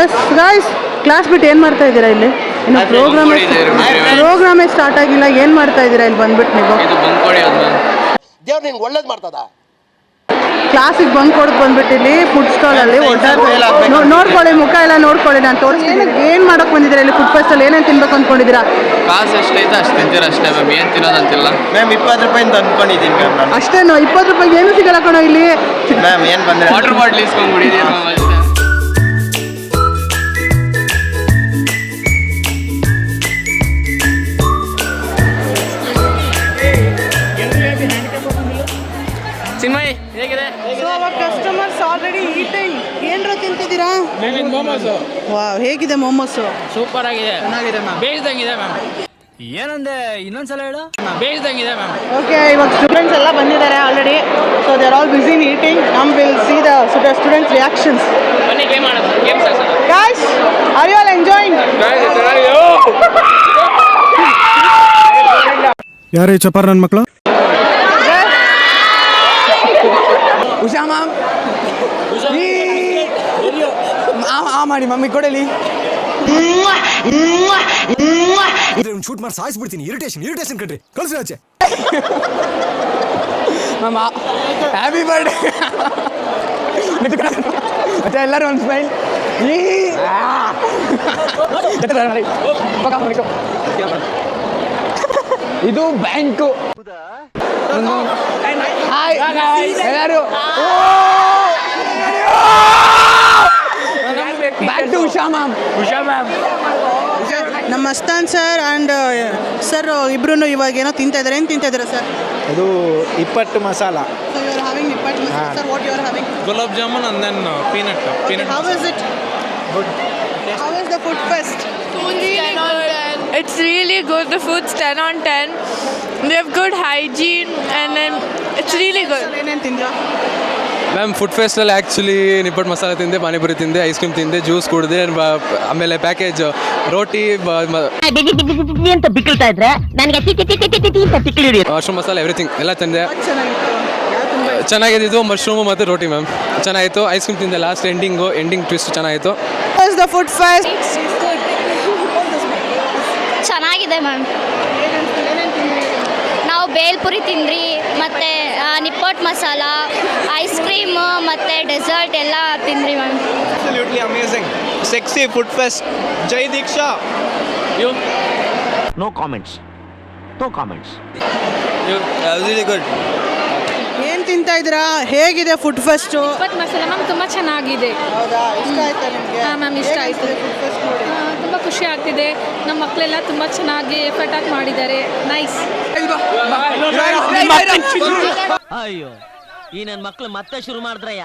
Yes guys, class ಬಿಟ್ಟು ಏನು ಮಾಡ್ತಾ ಇದ್ದೀರಾ ಇಲ್ಲಿ? ಇನ್ನು ಪ್ರೋಗ್ರಾಮೇ ಸ್ಟಾರ್ಟ್ ಆಗಿಲ್ಲ, ಏನು ಮಾಡ್ತಾ ಇದ್ದೀರಾ ಇಲ್ಲಿ ಬಂದ್ಬಿಟ್ಟು ನೀವು? ದೇವ್ರು ನಿನ್ಗೆ ಒಳ್ಳೇದು ಮಾಡ್ತದ. ಕ್ಲಾಸಿಗೆ ಬಂಕ್ ಕೊಡೋದು ಬಂದ್ಬಿಟ್ಟು ಇಲ್ಲಿ ಫುಡ್ ಸ್ಟಾಲಲ್ಲಿ ನೋಡ್ಕೊಳ್ಳಿ, ಮುಖ ಎಲ್ಲ ನೋಡ್ಕೊಳ್ಳಿ. ನಾನು ತೋರಿಸ್ತೀನಿ ಏನು ಮಾಡೋಕೆ ಬಂದಿದ್ದೀರಾ ಇಲ್ಲಿ ಫುಡ್ ಫೆಸ್ಟಲ್ಲಿ, ಏನೇನು ತಿನ್ಬೇಕು ಅಂದ್ಕೊಂಡಿದ್ದೀರಾ? ಕಾಸು ಎಷ್ಟೈತೆ ಅಷ್ಟು ತಿಂತೀರ ಅಷ್ಟೇ ಮ್ಯಾಮ್, ಏನು ತಿನ್ನೋದಂತಿಲ್ಲ ಮ್ಯಾಮ್. 20 ರೂಪಾಯಿ ಅಂತ ಅಂದ್ಕೊಂಡಿದ್ದೀನಿ ಮ್ಯಾಮ್ ನಾನು. ಅಷ್ಟೇನು? 20 ರೂಪಾಯಿಗೆ ಏನು ಸಿಗಲ್ಲ ಕಣೋ ಇಲ್ಲಿ ಮ್ಯಾಮ್. ಏನು ಬಂದರೆ ವಾಟರ್ ಬಾಟ್ಲ್ ಇಸ್ಕೊಂಡ್ಬಿಟ್ಟಿದ್ದೀನಿ ಮ್ಯಾಮ್ ಅಷ್ಟೇ. ಚಿನ್ಮಯ್ ಹೇಗಿದೆ? Customers already eating. ಏನರ ತಿಂತಿದ್ದೀರಾ? ವಾವ್, ಹೇಗಿದೆ ಮೋಮೋಸು? ಸೂಪರ್ ಆಗಿದೆ, ಚೆನ್ನಾಗಿದೆ ಮ್ಯಾಮ್. ಬೇಯಿಸ್ದಂಗಿದೆ ಮ್ಯಾಮ್. ಏನಂದೆ ಇನ್ನೊಂದ್ಸಲ ಹೇಳು. ಬೇಯಿಸ್ದಂಗಿದೆ ಮ್ಯಾಮ್. ಓಕೆ, ಇವಾಗ ಸ್ಟೂಡೆಂಟ್ಸ್ ಎಲ್ಲ ಬಂದಿದ್ದಾರೆ already. So they are all busy in eating. Will see the students reactions. ಬನ್ನಿ ಗೇಮ್ ಮಾಡೋದು. ಗೇಮ್ಸ್ ಆಡ್ಸೋಣ. Guys, are you all enjoying? ಯಾರೇ ಚಪಾರ್ ನನ್ನ ಮಕ್ಕಳು? ಉಷಾ ಮ್ಯಾಮ್, ಮಾಡಿ ಮಮ್ಮಿ ಕೊಡಲಿ. ಶೂಟ್ ಮಾಡಿ ಸಾಯಿಸ್ಬಿಡ್ತೀನಿ. ಇರಿಟೇಷನ್ ಕಣ್ರಿ, ಕಳ್ಸಿ ಆಚೆ. Ma'am happy birthday. ಮತ್ತೆ ಎಲ್ಲರೂ ಒಂದು ಸ್ಮೈಲ್. ಇದು ಬ್ಯಾಂಕು. ಹಾಯ್ ಎಲ್ಲರೂ. Back to Usha ma'am. ನಮ್ಮ ಮಸ್ತಾನ್ ಸರ್ ಆ್ಯಂಡ್ ಸರ್ ಇಬ್ರು ಇವಾಗ ಏನೋ ತಿಂತಾ ಇದ್ದಾರೆ. ಏನು ತಿಂತಾ ಇದ್ದಾರೆ ಸರ್? ಇದು 20 masala. So you are having nippat masala. Sir, what you are having? Gulab jamun and then peanut. How is it? Good. How is the food fest? It's really good. The food's 10 on 10. They have good hygiene and then it's really good. ಏನೇನು ತಿಂದ್ರಾ? Ma'am food ಫೆಸ್ಟಲ್ಲಿ actually ನಿಪ್ಪಟ್ಟು ಮಸಾಲ ತಿಂದೆ, ಪಾನಿಪುರಿ ತಿಂದೆ, ice cream ತಿಂದೆ, juice ಕುಡಿದೆ, ಆಮೇಲೆ package ರೋಟಿ ಅಂತ ಬಿಕ್ಕಳ್ತಾ ಇದ್ರೆ ನನಗೆ mushroom masala everything ಎಲ್ಲ ತಿಂದೆ. ಚೆನ್ನಾಗಿತ್ತು. ಚೆನ್ನಾಗಿದ್ದು ಮಶ್ರೂಮು ಮತ್ತು ರೋಟಿ ಮ್ಯಾಮ್ ಚೆನ್ನಾಗಿತ್ತು. ಐಸ್ ಕ್ರೀಮ್ ತಿಂದೆ ಲಾಸ್ಟ್ ಎಂಡಿಂಗ್ ಟ್ವಿಸ್ಟ್ ಚೆನ್ನಾಗಿತ್ತು. How is the food fest? ಚೆನ್ನಾಗಿದೆ ಮ್ಯಾಮ್. ನಾವು ಬೇಲ್ಪುರಿ ತಿಂದ್ರಿ, ಮತ್ತು ನಿಪ್ಪಟ್ಟು ಮಸಾಲ, ಐಸ್ ಕ್ರೀಮ್ ಮತ್ತು ಡೆಸರ್ಟ್ ಎಲ್ಲ ತಿಂದ್ರಿ ma'am. Absolutely amazing. Sexy food fest. Jai Diksha. You? No comments. You? Really good. ಏನು ತಿಂತಾ ಇದ್ದೀರಾ? ಹೇಗಿದೆ food fest? Nippattu masala ma'am ತುಂಬ ಚೆನ್ನಾಗಿದೆ. ಹೌದಾ, ಇಷ್ಟ ಆಯ್ತಾ ನಿಮಗೆ? ಹಾಂ ಮ್ಯಾಮ್, ಇಷ್ಟ ಆಯಿತು. ಫುಡ್ ಫೆಸ್ಟ್ ನೋಡಿ ತುಂಬ ಖುಷಿ ಆಗ್ತಿದೆ. ನಮ್ಮ ಮಕ್ಕಳೆಲ್ಲ ತುಂಬ ಚೆನ್ನಾಗಿ ಎಫರ್ಟ್ ಆಗಿ ಮಾಡಿದ್ದಾರೆ. ನೈಸ್. ಅಯ್ಯೋ, ಈ ನನ್ನ ಮಕ್ಕಳು ಮತ್ತೆ ಶುರು ಮಾಡಿದ್ರಯ್ಯ.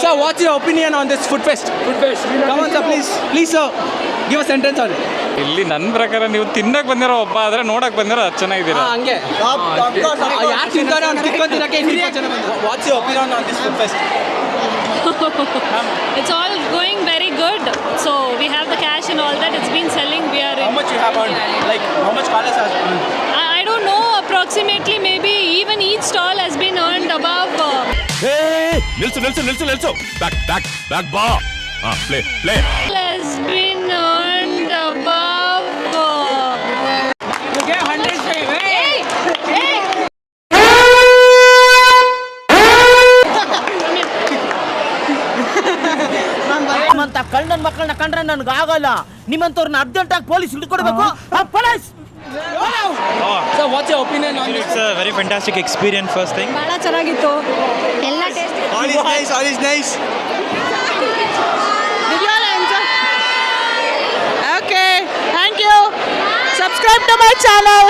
Sir, what's your opinion on this food fest? Come on sir, please sir, give a sentence on it. ಇಲ್ಲಿ ನನ್ನ ಪ್ರಕಾರ ನೀವು ತಿನ್ನಕ್ಕೆ ಬಂದಿರೋ ಒಬ್ಬ ಆದರೆ ನೋಡಕ್ಕೆ ಬಂದಿರೋ ಅದು ಚೆನ್ನಾಗಿದ್ದೀರಾ. ಹಂಗೆ ಯಾರು ತಿಂತಾರೆ ಅವ್ನು ಟಿಕ್ಕನ್ ತಿನ್ನಕ್ಕೆ what's your opinion on this food fest? It's all going very good. So we have the cash and all that. It's been selling. We are How much you have earned? Like how much Carlos has earned? I don't know, approximately maybe even each stall has been earned above ನಿಲ್ಸು. Back ಬಾ. Play. has been earned above You get 100 straight. ಅಂತ ಕಳ್ಳನ ಮಕ್ಕಳನ್ನ ಕಂಡ್ರೆ ನನಗೆ ಆಗಲ್ಲ. ನಿಮ್ಮಂತವ್ರನ್ನ ಅರ್ಜೆಂಟಾಗಿ ಪೊಲೀಸ್ ಹಿಡ್ಕೊಡ್ಬೇಕು. Police. Sir, what's your opinion on this? It's a very fantastic experience first thing. ಬಹಳ ಚೆನ್ನಾಗಿತ್ತು. ಎಲ್ಲ taste. All is nice. Did you all enjoy? Okay, thank you. Subscribe to my channel.